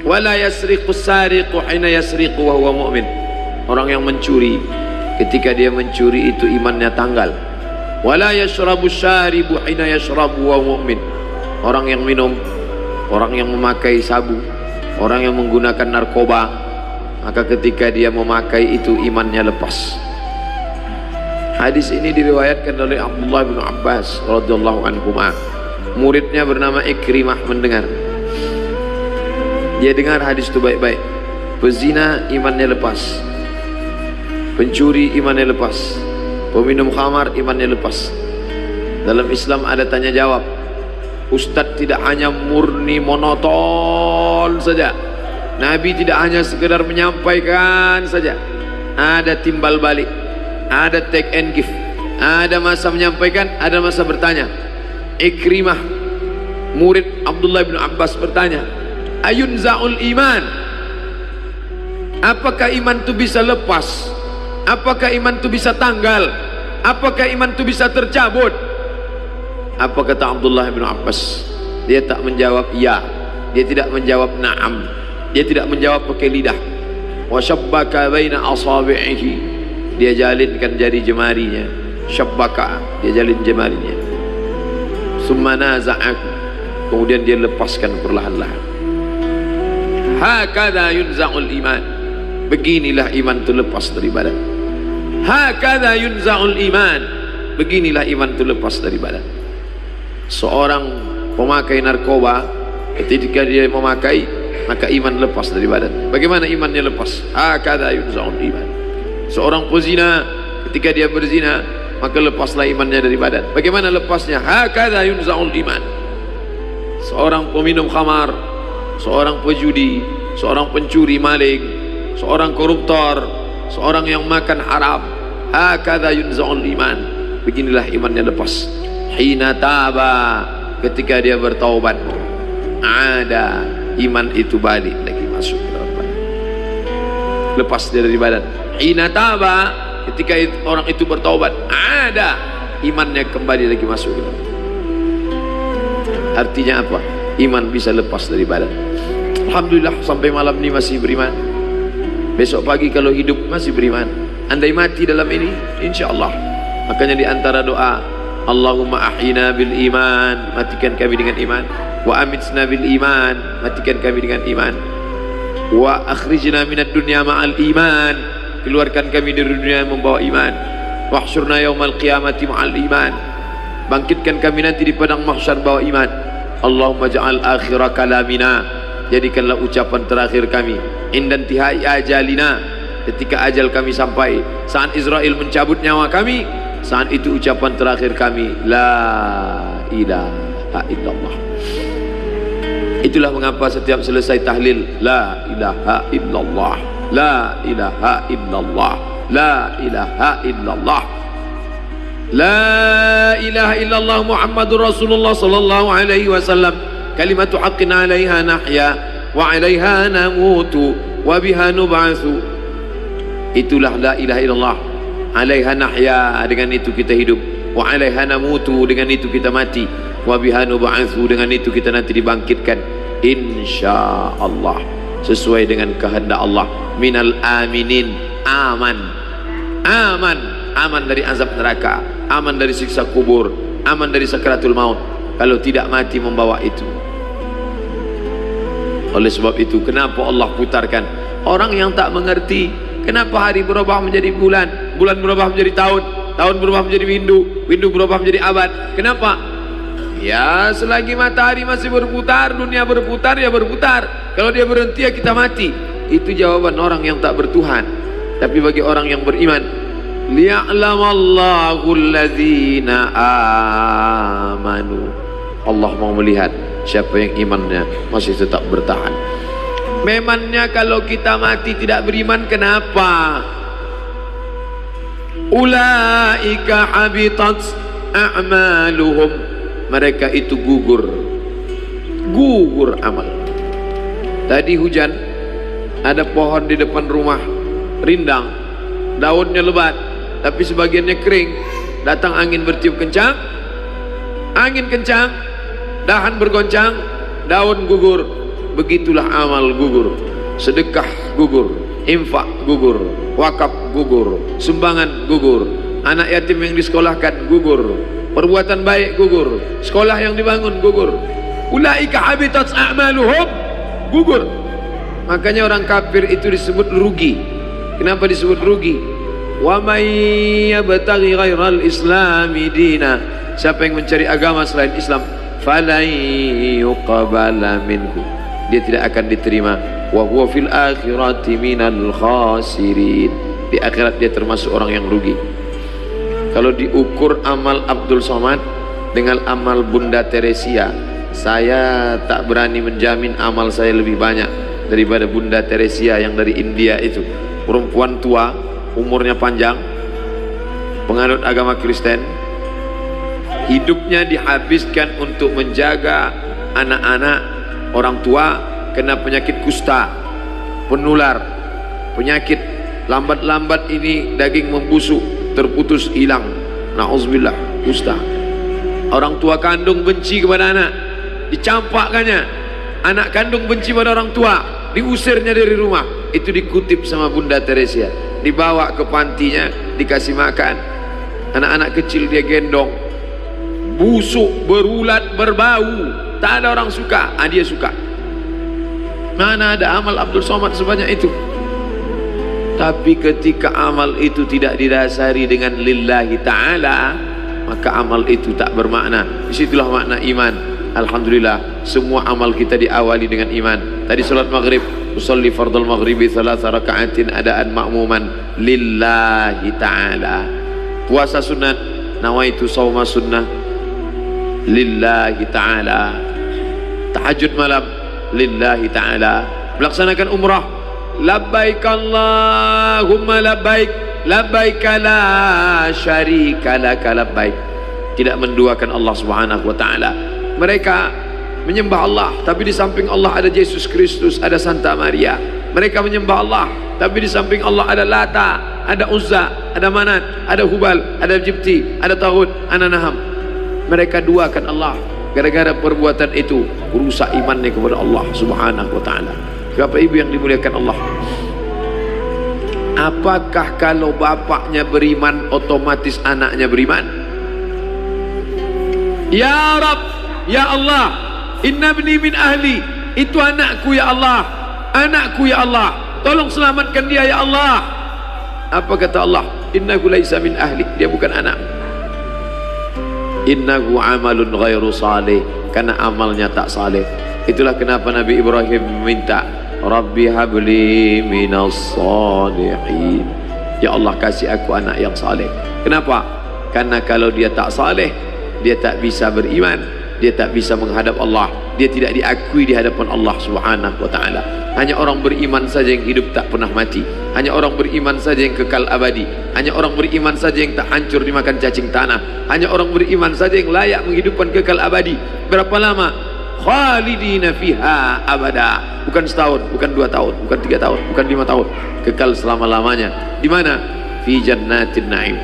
Wala yasriqus sariqu hina yasriqu wa huwa mu'min. Orang yang mencuri, ketika dia mencuri itu imannya tanggal. Wala yashrabus syaribu hina yashrabu wa huwa mu'min. Orang yang minum, orang yang memakai sabu, orang yang menggunakan narkoba, maka ketika dia memakai itu imannya lepas. Hadis ini diriwayatkan oleh Abdullah bin Abbas radhiyallahu anhuma. Muridnya bernama Ikrimah mendengar. Dia dengar hadis itu baik-baik. Pezina imannya lepas, pencuri imannya lepas, peminum khamar imannya lepas. Dalam Islam ada tanya jawab. Ustadz tidak hanya murni monoton saja, Nabi tidak hanya sekedar menyampaikan saja, ada timbal balik, ada take and give, ada masa menyampaikan, ada masa bertanya. Ikrimah murid Abdullah bin Abbas bertanya, ayunza'ul iman, apakah iman itu bisa lepas? Apakah iman itu bisa tanggal? Apakah iman itu bisa tercabut? Apa kata Abdullah bin Abbas? Dia tak menjawab ya, dia tidak menjawab na'am, dia tidak menjawab pakai lidah. Wa syabbaka baina asabi'ihi, dia jalinkan jari jemarinya. Syabbaka, dia jalin jemarinya. Summa naza'aku, kemudian dia lepaskan perlahan-lahan. Hakadha yunza'ul iman, beginilah iman itu lepas dari badan. Hakadha yunza'ul iman, beginilah iman itu lepas dari badan. Seorang pemakai narkoba, ketika dia memakai, maka iman lepas dari badan. Bagaimana imannya lepas? Hakadha yunza'ul iman. Seorang pezina, ketika dia berzina, maka lepaslah imannya dari badan. Bagaimana lepasnya? Hakadha yunza'ul iman. Seorang peminum khamar, seorang pejudi, seorang pencuri maling, seorang koruptor, seorang yang makan haram, hakadha yunza'ul iman, beginilah imannya lepas. Hina taba, ketika dia bertaubat, ada iman itu balik lagi masuk ke dalam badan, lepas dari badan. Hina taba, ketika orang itu bertaubat, ada imannya kembali lagi masuk ke dalam. Artinya apa? Iman bisa lepas dari badan. Alhamdulillah sampai malam ini masih beriman. Besok pagi kalau hidup masih beriman. Andai mati dalam ini, insyaallah. Makanya di antara doa, Allahumma ahyina bil iman, matikan kami dengan iman. Wa amitna bil iman, matikan kami dengan iman. Wa akhrijna minad dunya ma'al iman, keluarkan kami dari dunia membawa iman. Wahsyurna yaumal qiyamati ma'al iman, bangkitkan kami nanti di padang mahsyar bawa iman. Allahumma ja'al akhira kalamina, jadikanlah ucapan terakhir kami indan tihai ajalina, ketika ajal kami sampai, saat Israel mencabut nyawa kami, saat itu ucapan terakhir kami, la ilaha illallah. Itulah mengapa setiap selesai tahlil, la ilaha illallah, la ilaha illallah, la ilaha illallah, la ilaha illallah Muhammadur Rasulullah sallallahu alaihi wasallam, kalimatu haqqin 'alaiha nahya wa 'alaiha namutu wa biha nub'atsu. Itulah la ilaha illallah. 'Alaiha nahya, dengan itu kita hidup. Wa 'alaiha namutu, dengan itu kita mati. Wa biha nub'atsu, dengan itu kita nanti dibangkitkan insyaallah sesuai dengan kehendak Allah. Minal aminin, aman. Aman, aman dari azab neraka, aman dari siksa kubur, aman dari sakaratul maut. Kalau tidak mati membawa itu. Oleh sebab itu, kenapa Allah putarkan? Orang yang tak mengerti, kenapa hari berubah menjadi bulan, bulan berubah menjadi tahun, tahun berubah menjadi windu, windu berubah menjadi abad. Kenapa? Ya, selagi matahari masih berputar, dunia berputar, ya berputar. Kalau dia berhenti, ya kita mati. Itu jawaban orang yang tak bertuhan. Tapi bagi orang yang beriman, liya'lamallahu alladzina amanu, Allah mau melihat siapa yang imannya masih tetap bertahan. Memangnya kalau kita mati tidak beriman, kenapa? Ulaika habitat a'maluhum, mereka itu gugur amal. Tadi hujan, ada pohon di depan rumah rindang, daunnya lebat, tapi sebagiannya kering. Datang angin bertiup kencang, angin kencang, dahan bergoncang, daun gugur. begitulah amal gugur. Sedekah gugur, infak gugur, wakaf gugur, sumbangan gugur, anak yatim yang disekolahkan gugur, perbuatan baik gugur, sekolah yang dibangun gugur. Ulaika habitat a'maluhum, gugur. Makanya orang kafir itu disebut rugi. Kenapa disebut rugi? Wa may yabtaghi ghairal islami dina, siapa yang mencari agama selain Islam, falan yuqbala minhu, dia tidak akan diterima. Wa huwa fil akhirati minal khasirin, di akhirat dia termasuk orang yang rugi. Kalau diukur amal Abdul Somad dengan amal Bunda Teresia, saya tak berani menjamin amal saya lebih banyak daripada Bunda Teresia yang dari India itu. Perempuan tua, umurnya panjang, penganut agama Kristen, hidupnya dihabiskan untuk menjaga anak-anak orang tua kena penyakit kusta penular. Penyakit lambat-lambat ini daging membusuk, terputus, hilang. Na'udzubillah, kusta. Orang tua kandung benci kepada anak, dicampakkannya. Anak kandung benci pada orang tua, diusirnya dari rumah. Itu dikutip sama Bunda Teresia. Dibawa ke pantinya, dikasih makan. Anak-anak kecil dia gendong, busuk, berulat, berbau, tak ada orang suka. Dia suka. Mana ada amal Abdul Somad sebanyak itu? Tapi ketika amal itu tidak didasari dengan lillahi ta'ala, maka amal itu tak bermakna. Disitulah makna iman. Alhamdulillah, semua amal kita diawali dengan iman. Tadi salat maghrib, usolli fardal maghribi 3 raka'atin adaan ma'muman lillahi ta'ala. Puasa sunat, nawaitu sawma sunnah lillahi ta'ala. Tahajud malam lillahi ta'ala. Melaksanakan umrah, labbaik Allahumma labbaik, labbaik la syarika laka labbaik. Tidak menduakan Allah subhanahu wa ta'ala. Mereka menyembah Allah, tapi di samping Allah ada Yesus Kristus, ada Santa Maria. Mereka menyembah Allah, tapi di samping Allah ada Lata, ada Uzza, ada Manat, ada Hubal, ada Jibti, ada Taghut, ada Naham. Mereka duakan Allah. Gara-gara perbuatan itu rusak imannya kepada Allah subhanahu wa ta'ala. Bapak ibu yang dimuliakan Allah, apakah kalau bapaknya beriman otomatis anaknya beriman? Ya Rab, ya Allah, inna ibni min ahli, itu anakku ya Allah, anakku ya Allah, tolong selamatkan dia ya Allah. Apa kata Allah? Innahu laisa min ahli, dia bukan anak. Innahu amalun ghairu salih, karena amalnya tak saleh. Itulah kenapa Nabi Ibrahim minta, Rabbi habli minas salihin, ya Allah kasih aku anak yang saleh. Kenapa? Karena kalau dia tak saleh, dia tak bisa beriman, dia tak bisa menghadap Allah, dia tidak diakui di hadapan Allah subhanahu wa ta'ala. Hanya orang beriman saja yang hidup tak pernah mati, hanya orang beriman saja yang kekal abadi, hanya orang beriman saja yang tak hancur dimakan cacing tanah, hanya orang beriman saja yang layak menghidupkan kekal abadi. Berapa lama? Khalidina fiha abada. Bukan setahun, bukan 2 tahun, bukan 3 tahun, bukan 5 tahun, kekal selama-lamanya. Di mana? Fi jannatin na'im.